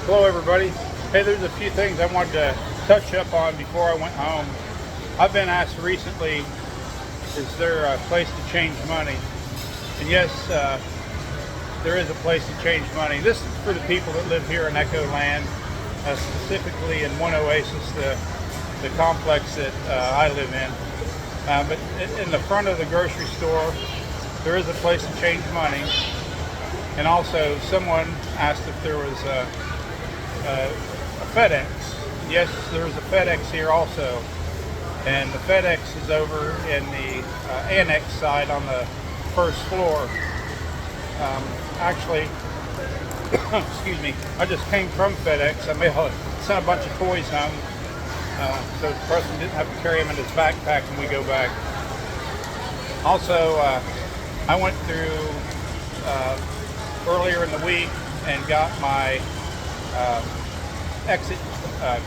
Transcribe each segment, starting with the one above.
Hello everybody. Hey, there's a few things I wanted to touch up on before I went home. I've been asked recently, is there a place to change money? And yes, there is a place to change money. This is for the people that live here in Echo Land, specifically in One Oasis, the complex that I live in. But in the front of the grocery store, there is a place to change money. And also, someone asked if there was a FedEx. Yes, there's a FedEx here also. And the FedEx is over in the annex side on the first floor. Actually, excuse me, I just came from FedEx. I sent a bunch of toys home, so the person didn't have to carry them in his backpack when we go back. Also, I went through earlier in the week and got my exit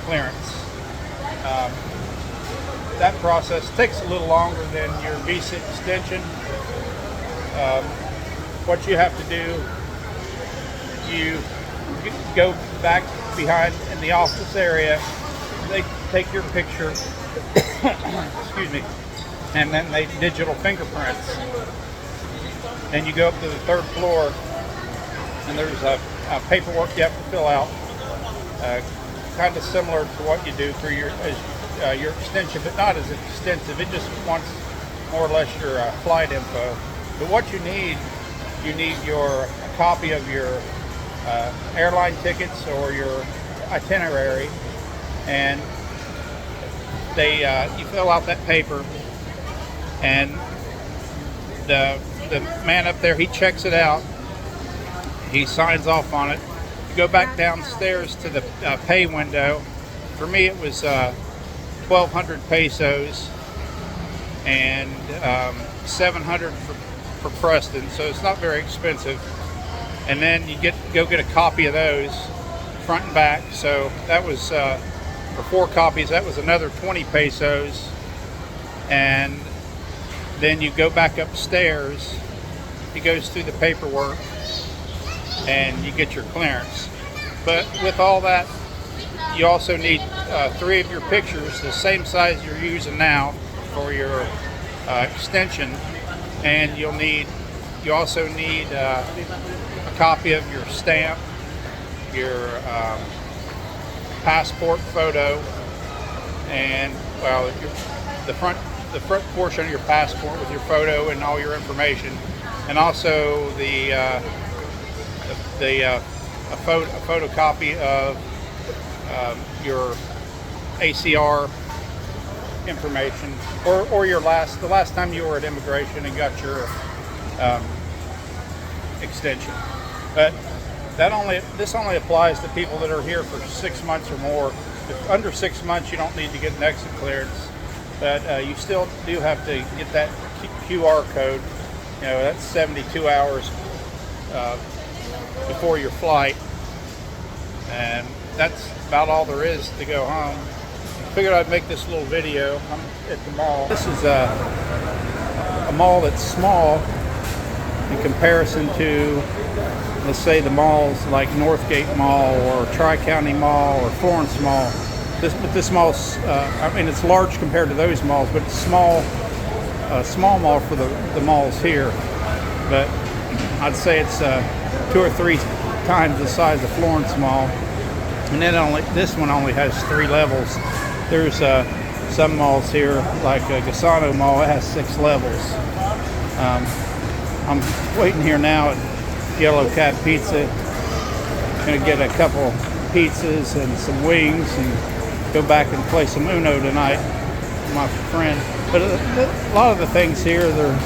clearance. That process takes a little longer than your visa extension. What you have to do, you go back behind in the office area, they take your picture, excuse me, and then they digital fingerprints. And you go up to the third floor, and there's a paperwork you have to fill out, kind of similar to what you do through your extension, but not as extensive. It just wants more or less your flight info. But what you need a copy of your airline tickets or your itinerary, and you fill out that paper, and the man up there, he checks it out, he signs off on it. You go back downstairs to the pay window. For me, it was 1,200 pesos and 700 for Preston, so it's not very expensive. And then you go get a copy of those, front and back. So that was for 4 copies. That was another 20 pesos. And then you go back upstairs. He goes through the paperwork, and you get your clearance. But with all that, you also need 3 of your pictures, the same size you're using now for your extension, and you also need a copy of your stamp, your passport photo, and the front portion of your passport with your photo and all your information, and also a photocopy of your ACR information, or the last time you were at immigration and got your extension. But this only applies to people that are here for 6 months or more. If under 6 months, you don't need to get an exit clearance, but you still do have to get that QR code. That's 72 hours before your flight, and that's about all there is to go home. I figured I'd make this little video. I'm at the mall. This is a mall that's small in comparison to, let's say, the malls like Northgate Mall or Tri-County Mall or Florence Mall. This mall's, it's large compared to those malls, but it's small mall for the malls here. But I'd say it's 2 or 3 times the size of Florence Mall. And then this one only has 3 levels. There's some malls here, like Gasano Mall, it has 6 levels. I'm waiting here now at Yellow Cat Pizza. Gonna get a couple pizzas and some wings and go back and play some Uno tonight with my friend. But a lot of the things here, they're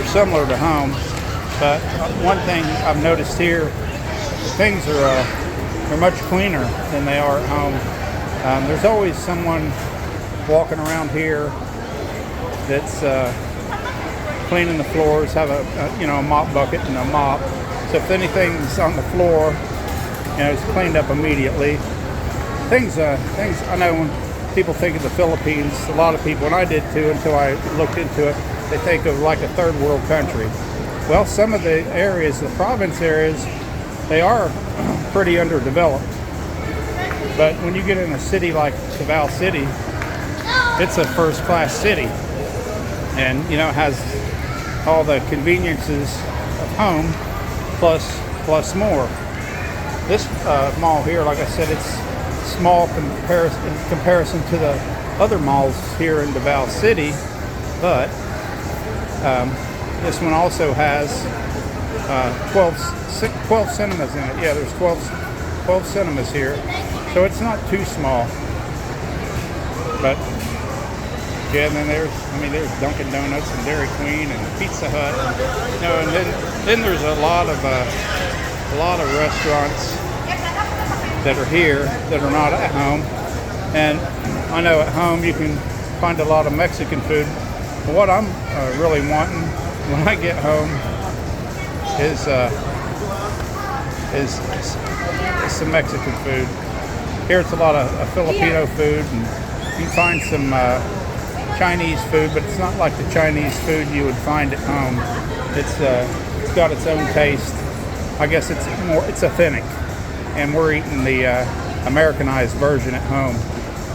similar to home. But one thing I've noticed here, things are much cleaner than they are at home. There's always someone walking around here that's cleaning the floors, have a mop bucket and a mop. So if anything's on the floor, it's cleaned up immediately. Things I know when people think of the Philippines, a lot of people, and I did too until I looked into it, they think of like a third world country. Well, some of the areas, the province areas, they are pretty underdeveloped. But when you get in a city like Davao City, it's a first-class city, and you know, it has all the conveniences of home plus more. This mall here, like I said, it's small in comparison to the other malls here in Davao City, but this one also has 12 cinemas in it. Yeah, there's 12 cinemas here, so it's not too small. But yeah, and then there's Dunkin' Donuts and Dairy Queen and Pizza Hut. You know, and then there's a lot of restaurants that are here that are not at home. And I know at home you can find a lot of Mexican food. But what I'm really wanting when I get home is some Mexican food. Here it's a lot of Filipino food, and you can find some Chinese food, but it's not like the Chinese food you would find at home. It's got its own taste. I guess it's authentic, and we're eating the Americanized version at home.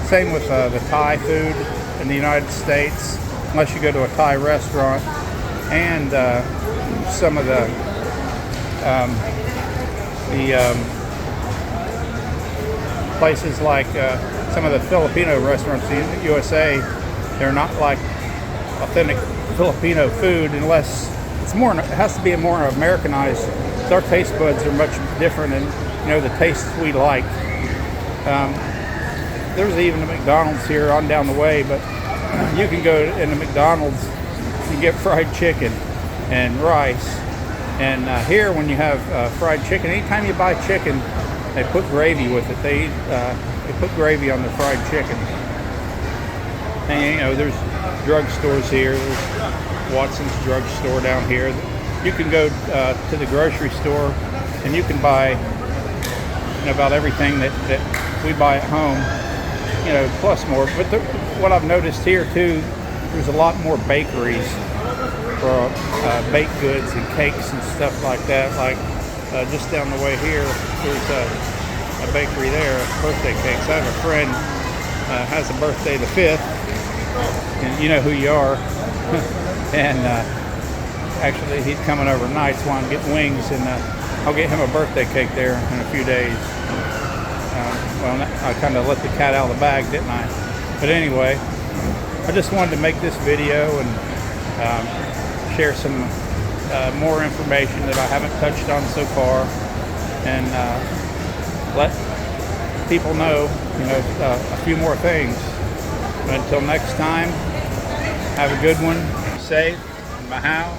Same with the Thai food in the United States, unless you go to a Thai restaurant, and some of the places like some of the Filipino restaurants in the USA, they're not like authentic Filipino food unless it has to be a more Americanized. So our taste buds are much different, and you know, the tastes we like. There's even a McDonald's here on down the way, but you can go into McDonald's and get fried chicken and rice. And here, when you have fried chicken, anytime you buy chicken, they put gravy with it. They put gravy on the fried chicken. And you know, there's drugstores here. There's Watson's drugstore down here. You can go to the grocery store and you can buy about everything that we buy at home, you know, plus more. But what I've noticed here too, there's a lot more bakeries for baked goods and cakes and stuff like that. Like just down the way here, there's a bakery there, birthday cakes. I have a friend has a birthday the 5th, and you know who you are. And actually, he's coming overnight, so I'm getting wings, and I'll get him a birthday cake there in a few days. Well, I kind of let the cat out of the bag, didn't I? But anyway, I just wanted to make this video and share some more information that I haven't touched on so far, and let people know, you know, a few more things. But until next time, have a good one. Safe. Mahal.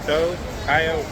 So, Kayo.